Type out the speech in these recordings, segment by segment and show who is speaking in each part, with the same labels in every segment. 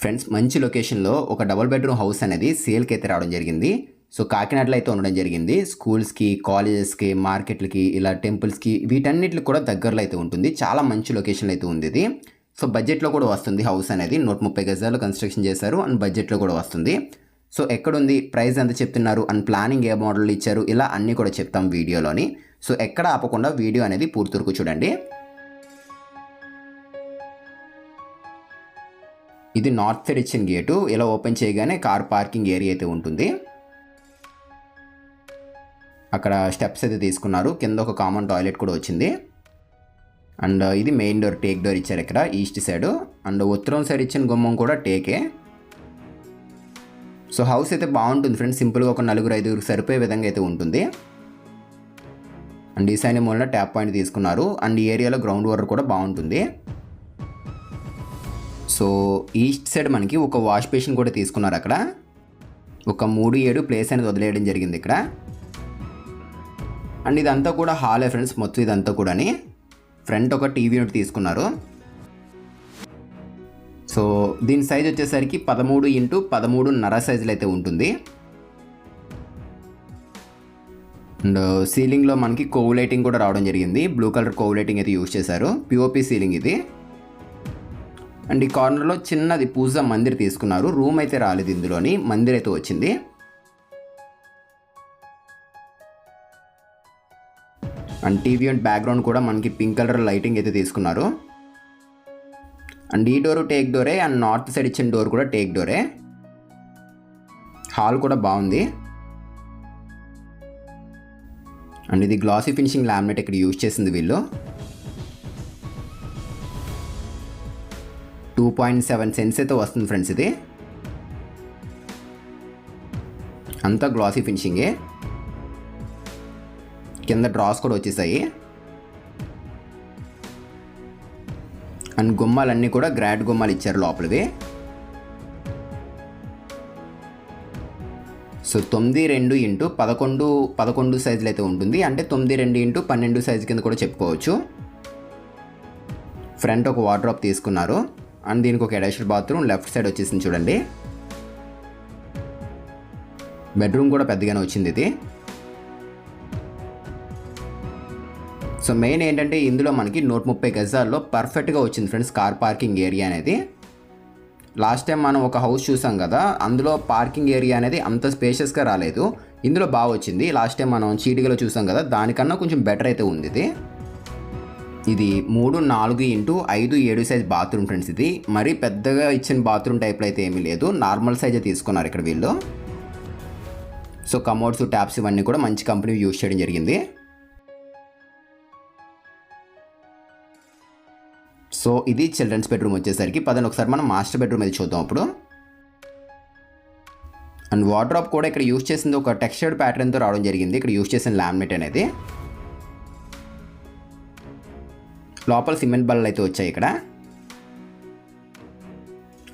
Speaker 1: Friends మంచి లొకేషన్లో ఒక డబుల్ బెడ్రూమ్ హౌస్ అనేది సేల్కి అయితే రావడం జరిగింది. సో కాకినాడలో అయితే ఉండడం జరిగింది. స్కూల్స్కి, కాలేజెస్కి, మార్కెట్లకి, ఇలా టెంపుల్స్కి వీటన్నిటికి కూడా దగ్గరలో అయితే ఉంటుంది. చాలా మంచి లొకేషన్లో అయితే ఉంది ఇది. సో బడ్జెట్లో కూడా వస్తుంది హౌస్ అనేది. 130 గజాలు కన్స్ట్రక్షన్ చేశారు అండ్ బడ్జెట్లో కూడా వస్తుంది. సో ఎక్కడుంది, ప్రైస్ ఎంత చెప్తున్నారు అండ్ ప్లానింగ్ ఏ మోడల్ ఇచ్చారు, ఇలా అన్నీ కూడా చెప్తాం వీడియోలోని. సో ఎక్కడ ఆపకుండా వీడియో అనేది పూర్తి వరకు చూడండి. ఇది నార్త్ సైడ్ ఇచ్చిన గేటు. ఇలా ఓపెన్ చేయగానే కార్ పార్కింగ్ ఏరియా అయితే ఉంటుంది. అక్కడ స్టెప్స్ అయితే తీసుకున్నారు. కింద ఒక కామన్ టాయిలెట్ కూడా వచ్చింది. అండ్ ఇది మెయిన్ డోర్, టేక్ డోర్ ఇచ్చారు ఇక్కడ ఈస్ట్ సైడ్. అండ్ ఉత్తరం సైడ్ ఇచ్చిన గుమ్మం కూడా టేకే. సో హౌస్ అయితే బాగుంటుంది ఫ్రెండ్స్. సింపుల్గా ఒక 4-5 సరిపోయే విధంగా అయితే ఉంటుంది. అండ్ ఈ సైడ్ మూలన ట్యాప్ పాయింట్ తీసుకున్నారు. అండ్ ఈ ఏరియాలో గ్రౌండ్ వాటర్ కూడా బాగుంటుంది. సో ఈస్ట్ సైడ్ మనకి ఒక వాష్ బేసిన్ కూడా తీసుకున్నారు. అక్కడ ఒక 3-7 ప్లేస్ అనేది వదిలేయడం జరిగింది ఇక్కడ. అండ్ ఇదంతా కూడా హాలే ఫ్రెండ్స్. మొత్తం ఇదంతా కూడాని ఫ్రంట్ ఒక టీవీ యూనిట్ తీసుకున్నారు. సో దీని సైజ్ వచ్చేసరికి 13x13.5 సైజులు అయితే ఉంటుంది. అండ్ సీలింగ్లో మనకి కోవ్ లైటింగ్ కూడా రావడం జరిగింది. బ్లూ కలర్ కోవ్ లైటింగ్ అయితే యూజ్ చేశారు. పిఓపి సీలింగ్ ఇది. అండ్ ఈ కార్నర్లో చిన్నది పూజా మందిర్ తీసుకున్నారు. రూమ్ అయితే రాలేదు ఇందులోని, మందిర్ అయితే వచ్చింది. అండ్ టీవీ అండ్ బ్యాక్గ్రౌండ్ కూడా మనకి పింక్ కలర్ లైటింగ్ అయితే తీసుకున్నారు. అండ్ ఈ డోరు టేక్ డోరే. అండ్ నార్త్ సైడ్ ఇచ్చిన డోర్ కూడా టేక్ డోరే. హాల్ కూడా బాగుంది. అండ్ ఇది గ్లాసీ ఫినిషింగ్ లామినేట్ ఇక్కడ యూజ్ చేసింది వీళ్ళు. 2.7 సెంట్స్ అయితే వస్తుంది ఫ్రెండ్స్. ఇది అంతా గ్లాసీ ఫినిషింగే. కింద డ్రాస్ కూడా వచ్చేసాయి. అండ్ గుమ్మాలన్నీ కూడా గ్రాడ్ గుమ్మాలు ఇచ్చారు లోపలివి. సో 9x2x11 సైజులు అయితే ఉంటుంది. అంటే 9x2x12 సైజు కింద కూడా చెప్పుకోవచ్చు. ఫ్రంట్ ఒక వార్డ్రోబ్ తీసుకున్నారు. అండ్ దీనికి ఒక అటాచ్డ్ బాత్రూమ్ లెఫ్ట్ సైడ్ వచ్చేసింది చూడండి. బెడ్రూమ్ కూడా పెద్దగానే వచ్చింది ఇది. సో మెయిన్ ఏంటంటే ఇందులో మనకి 130 గజాల్లో పర్ఫెక్ట్గా వచ్చింది ఫ్రెండ్స్ కార్ పార్కింగ్ ఏరియా అనేది. లాస్ట్ టైం మనం ఒక హౌస్ చూసాం కదా, అందులో పార్కింగ్ ఏరియా అనేది అంత స్పేషియస్గా రాలేదు. ఇందులో బాగా వచ్చింది. లాస్ట్ టైం మనం చీటికలో చూసాం కదా, దానికన్నా కొంచెం బెటర్ అయితే ఉంది ఇది. ఇది 3-4x5-7 సైజ్ బాత్రూమ్ ఫ్రెండ్స్. ఇది మరీ పెద్దగా ఇచ్చిన బాత్రూమ్ టైప్లో అయితే ఏమీ లేదు, నార్మల్ సైజే తీసుకున్నారు ఇక్కడ వీళ్ళు. సో కమోడ్స్, ట్యాప్స్ ఇవన్నీ కూడా మంచి కంపెనీ యూజ్ చేయడం జరిగింది. సో ఇది చిల్డ్రన్స్ బెడ్రూమ్ వచ్చేసరికి. పదండి ఒకసారి మనం మాస్టర్ బెడ్రూమ్ అయితే చూద్దాం అప్పుడు. అండ్ వార్డ్రోబ్ కూడా ఇక్కడ యూజ్ చేసింది ఒక టెక్స్చర్డ్ ప్యాటర్న్తో రావడం జరిగింది. ఇక్కడ యూజ్ చేసిన లామినేట్ అనేది. లోపల సిమెంట్ బల్లలు అయితే వచ్చాయి ఇక్కడ.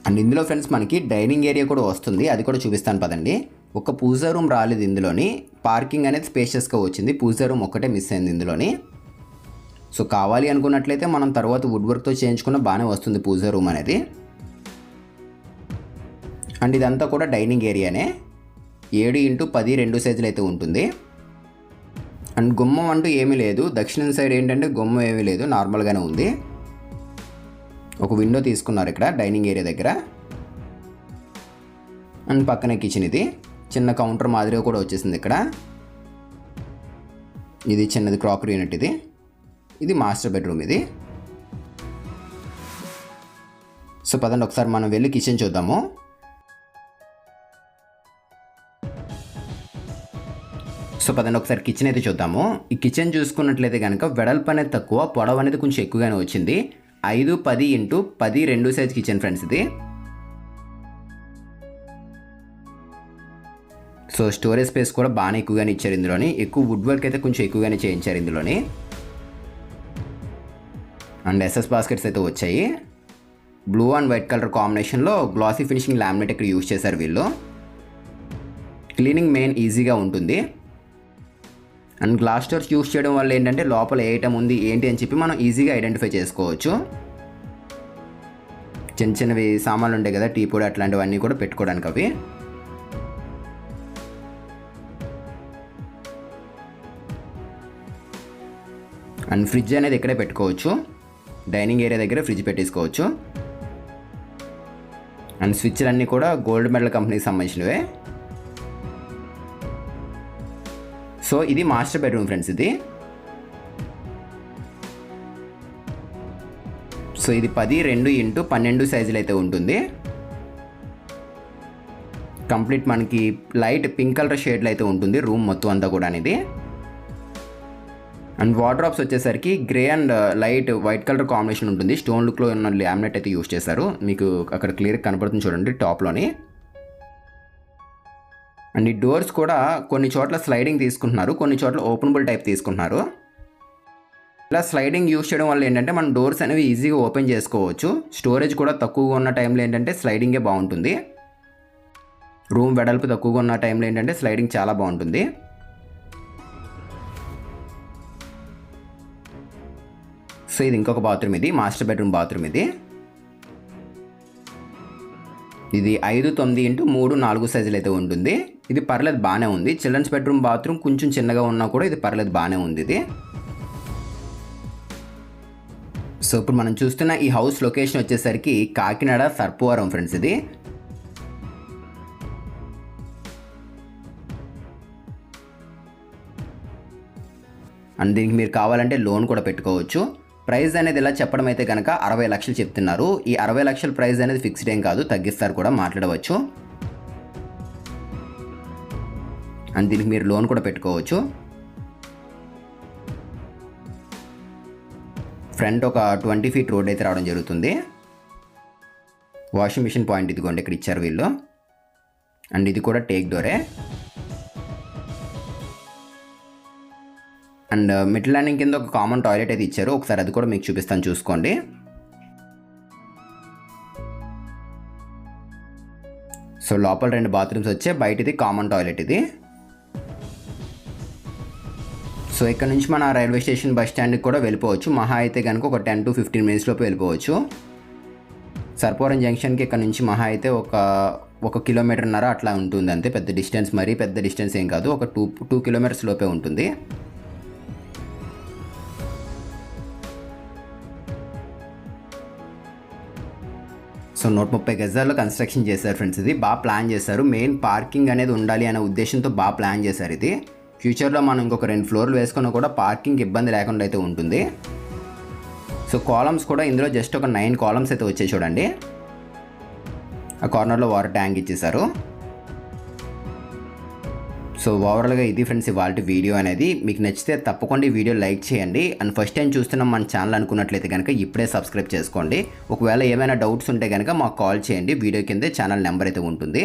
Speaker 1: అండ్ ఇందులో ఫ్రెండ్స్ మనకి డైనింగ్ ఏరియా కూడా వస్తుంది. అది కూడా చూపిస్తాను పదండి. ఒక పూజా రూమ్ రాలేదు ఇందులోని. పార్కింగ్ అనేది స్పేషియస్గా వచ్చింది. పూజా రూమ్ ఒక్కటే మిస్ అయింది ఇందులోని. సో కావాలి అనుకున్నట్లయితే మనం తర్వాత వుడ్ వర్క్తో చేయించుకున్న బాగానే వస్తుంది పూజా రూమ్ అనేది. అండ్ ఇదంతా కూడా డైనింగ్ ఏరియానే. 7x10 సైజులు అయితే ఉంటుంది. అండ్ గుమ్మం అంటూ ఏమీ లేదు. దక్షిణం సైడ్ ఏంటంటే గుమ్మం ఏమీ లేదు, నార్మల్గానే ఉంది. ఒక విండో తీసుకున్నారు ఇక్కడ డైనింగ్ ఏరియా దగ్గర. అండ్ పక్కనే కిచెన్. ఇది చిన్న కౌంటర్ మాదిరిగా కూడా వచ్చేసింది ఇక్కడ. ఇది చిన్నది క్రాకరీ యూనిట్. ఇది మాస్టర్ బెడ్రూమ్ ఇది. సో పదండి ఒకసారి మనం వెళ్ళి కిచెన్ చూద్దాము. సో పదండి ఒకసారి కిచెన్ అయితే చూద్దాము. ఈ కిచెన్ చూసుకున్నట్లయితే కనుక వెడల్పు అనేది తక్కువ, పొడవు అనేది కొంచెం ఎక్కువగానే వచ్చింది. 5-10x10 సైజ్ కిచెన్ ఫ్రెండ్స్ ఇది. సో స్టోరేజ్ స్పేస్ కూడా బాగానే ఎక్కువగానే ఇచ్చారు ఇందులోని. ఎక్కువ వుడ్ వర్క్ అయితే కొంచెం ఎక్కువగానే చేయించారు ఇందులోని. అండ్ ఎస్ఎస్ బాస్కెట్స్ అయితే వచ్చాయి. బ్లూ అండ్ వైట్ కలర్ కాంబినేషన్లో గ్లాసీ ఫినిషింగ్ లామినేట్ ఇక్కడ యూజ్ చేశారు వీళ్ళు. క్లీనింగ్ మెయిన్ ఈజీగా ఉంటుంది. అండ్ గ్లాస్ డోర్స్ యూజ్ చేయడం వల్ల ఏంటంటే లోపల ఏ ఐటమ్ ఉంది ఏంటి అని చెప్పి మనం ఈజీగా ఐడెంటిఫై చేసుకోవచ్చు. చిన్న చిన్నవి సామాన్లు ఉంటాయి కదా, టీ పొడి అట్లాంటివన్నీ కూడా పెట్టుకోవడానికి అవి. అండ్ ఫ్రిడ్జ్ అనేది ఇక్కడే పెట్టుకోవచ్చు, డైనింగ్ ఏరియా దగ్గర ఫ్రిడ్జ్ పెట్టేసుకోవచ్చు. అండ్ స్విచ్లు అన్నీ కూడా గోల్డ్ మెడల్ కంపెనీకి సంబంధించినవే. సో ఇది మాస్టర్ బెడ్రూమ్ ఫ్రెండ్స్. ఇది సో ఇది 10x2x12 సైజులు అయితే ఉంటుంది. కంప్లీట్ మనకి లైట్ పింక్ కలర్ షేడ్లో అయితే ఉంటుంది రూమ్ మొత్తం అంతా కూడా అనేది. అండ్ వార్డ్రోబ్స్ వచ్చేసరికి grey and light white colour combination ఉంటుంది. స్టోన్ లుక్లో ఉన్న లామినేట్ అయితే యూజ్ చేశారు, మీకు అక్కడ క్లియర్గా కనపడుతుంది చూడండి టాప్లోని. అండ్ ఈ డోర్స్ కూడా కొన్ని చోట్ల స్లైడింగ్ తీసుకుంటున్నారు, కొన్ని చోట్ల ఓపెనబుల్ టైప్ తీసుకుంటున్నారు. ఇలా స్లైడింగ్ యూజ్ చేయడం వల్ల ఏంటంటే మనం డోర్స్ అనేవి ఈజీగా ఓపెన్ చేసుకోవచ్చు. స్టోరేజ్ కూడా తక్కువగా ఉన్న టైంలో ఏంటంటే స్లైడింగే బాగుంటుంది. రూమ్ వెడల్పు తక్కువగా ఉన్న టైంలో ఏంటంటే స్లైడింగ్ చాలా బాగుంటుంది. సో ఇది ఇంకొక బాత్రూమ్, ఇది మాస్టర్ బెడ్రూమ్ బాత్రూమ్. ఇది 5-9x3-4 సైజులు అయితే ఉంటుంది. ఇది పర్లేదు బాగానే ఉంది. చిల్డ్రన్స్ బెడ్రూమ్ బాత్రూమ్ కొంచెం చిన్నగా ఉన్నా కూడా ఇది పర్లేదు బాగానే ఉంది ఇది. సో ఇప్పుడు మనం చూస్తున్న ఈ హౌస్ లొకేషన్ వచ్చేసరికి కాకినాడ సర్పవరం ఫ్రెండ్స్. ఇది అండ్ దీనికి మీరు కావాలంటే లోన్ కూడా పెట్టుకోవచ్చు. ప్రైస్ అనేది ఇలా చెప్పడం అయితే కనుక 60 లక్షలు చెప్తున్నారు. ఈ 60 లక్షల ప్రైస్ అనేది ఫిక్స్డ్ ఏం కాదు, తగ్గిస్తారు కూడా, మాట్లాడవచ్చు. అండ్ దీనికి మీరు లోన్ కూడా పెట్టుకోవచ్చు. ఫ్రంట్ ఒక 20 ఫీట్ రోడ్ అయితే రావడం జరుగుతుంది. వాషింగ్ మిషన్ పాయింట్ ఇదిగోండి ఇక్కడ ఇచ్చారు వీళ్ళు. అండ్ ఇది కూడా టేక్ డోరే. అండ్ మిడిల్ ల్యాండింగ్ కింద ఒక కామన్ టాయిలెట్ అయితే ఇచ్చారు, ఒకసారి అది కూడా మీకు చూపిస్తాను చూసుకోండి. సో లోపల 2 బాత్రూమ్స్ వచ్చే, బయట ఇది కామన్ టాయిలెట్ ఇది. సో ఇక్కడ నుంచి మన రైల్వే స్టేషన్ బస్ స్టాండ్కి కూడా వెళ్ళిపోవచ్చు. మహా అయితే కనుక ఒక 10-15 మినిట్స్ లోపు వెళ్ళిపోవచ్చు. సర్పవరం జంక్షన్కి ఇక్కడ నుంచి మహా అయితే ఒక 1.5 కిలోమీటర్ అట్లా ఉంటుంది అంతే. పెద్ద డిస్టెన్స్, మరీ పెద్ద డిస్టెన్స్ ఏం కాదు, ఒక 2 కిలోమీటర్స్ లోపే ఉంటుంది. సో 130 గజాల్లో కన్స్ట్రక్షన్ చేశారు ఫ్రెండ్స్. ఇది బాగా ప్లాన్ చేశారు. మెయిన్ పార్కింగ్ అనేది ఉండాలి అనే ఉద్దేశంతో బాగా ప్లాన్ చేశారు ఇది. ఫ్యూచర్లో మనం ఇంకొక 2 ఫ్లోర్లు వేసుకున్నా కూడా పార్కింగ్ ఇబ్బంది లేకుండా అయితే ఉంటుంది. సో కాలమ్స్ కూడా ఇందులో జస్ట్ ఒక 9 కాలమ్స్ అయితే వచ్చాయి చూడండి. ఆ కార్నర్లో వాటర్ ట్యాంక్ ఇచ్చేసారు. సో ఓవరాల్గా ఇది ఫ్రెండ్స్ ఇవాళ వీడియో అనేది. మీకు నచ్చితే తప్పకుండా ఈ వీడియో లైక్ చేయండి. అండ్ ఫస్ట్ టైం చూస్తున్నాం మన ఛానల్ అనుకున్నట్లయితే కనుక ఇప్పుడే సబ్స్క్రైబ్ చేసుకోండి. ఒకవేళ ఏమైనా డౌట్స్ ఉంటే కనుక మాకు కాల్ చేయండి. వీడియో కింద ఛానల్ నెంబర్ అయితే ఉంటుంది.